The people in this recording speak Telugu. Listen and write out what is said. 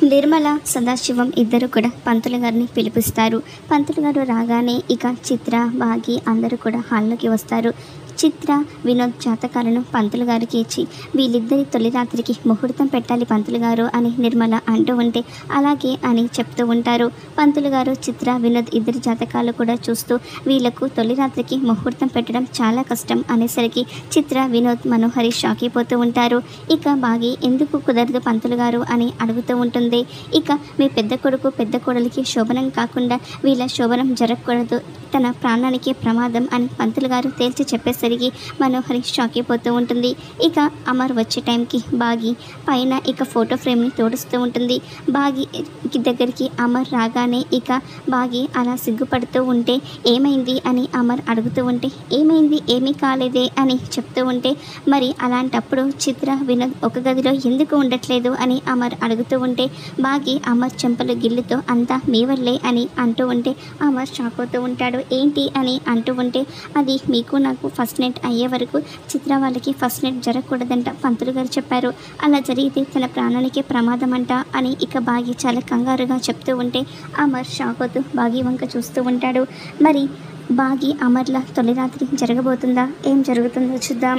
నిర్మల, సదాశివం ఇద్దరు కూడా పంతులు గారిని పిలిపిస్తారు. పంతులు గారు రాగానే ఇక చిత్ర, భాగి అందరూ కూడా హాల్లోకి వస్తారు. చిత్ర, వినోద్ జాతకాలను పంతులు గారికి ఇచ్చి వీళ్ళిద్దరి తొలి రాత్రికి ముహూర్తం పెట్టాలి పంతులు గారు అని నిర్మల అంటూ ఉంటే అలాగే అని చెప్తూ ఉంటారు. పంతులు గారు చిత్ర, వినోద్ ఇద్దరి జాతకాలు కూడా చూస్తూ వీళ్ళకు తొలి రాత్రికి ముహూర్తం పెట్టడం చాలా కష్టం అనేసరికి చిత్ర, వినోద్, మనోహరి షాక్ అయిపోతూ ఉంటారు. ఇక భాగి ఎందుకు కుదరదు పంతులు గారు అని అడుగుతూ ఉంటుంది. ఇక మీ పెద్ద కొడుకు పెద్ద కోడలికి శోభనం కాకుండా వీళ్ళ శోభనం జరగకూడదు, తన ప్రాణానికి ప్రమాదం అని పంతులు గారు తేల్చి చెప్పేసరికి మనోహరి షాక్ అయిపోతూ ఉంటుంది. ఇక అమర్ వచ్చే టైంకి భాగి పైన ఇక ఫోటో ఫ్రేమ్ని తోడుస్తూ ఉంటుంది. భాగి దగ్గరికి అమర్ రాగానే ఇక భాగి అలా సిగ్గుపడుతూ ఉంటే ఏమైంది అని అమర్ అడుగుతూ ఉంటే ఏమైంది, ఏమీ కాలేదే అని చెప్తూ ఉంటే మరి అలాంటప్పుడు చిత్ర, వినోద్ ఒక గదిలో ఎందుకు ఉండట్లేదు అని అమర్ అడుగుతూ ఉంటే భాగి అమర్ చెంపలు గిల్లుతో అంతా మీ వల్లే అని అంటూ ఉంటే అమర్ షాక్ అవుతూ ఉంటాడు. ఏంటి అని అంటూ ఉంటే అది మీకు నాకు ఫస్ట్ నైట్ అయ్యే వరకు చిత్ర వాళ్ళకి ఫస్ట్ నైట్ జరగకూడదంట పంతులు గారు చెప్పారు, అలా జరిగితే తన ప్రాణానికి ప్రమాదం అంట అని ఇక భాగి చాలా కంగారుగా చెప్తూ ఉంటే అమర్ షాక్ అవుతూ భాగి వంక చూస్తూ ఉంటాడు. మరి భాగి అమర్ల తొలి రాత్రి జరగబోతుందా, ఏం జరుగుతుందో చూద్దాం.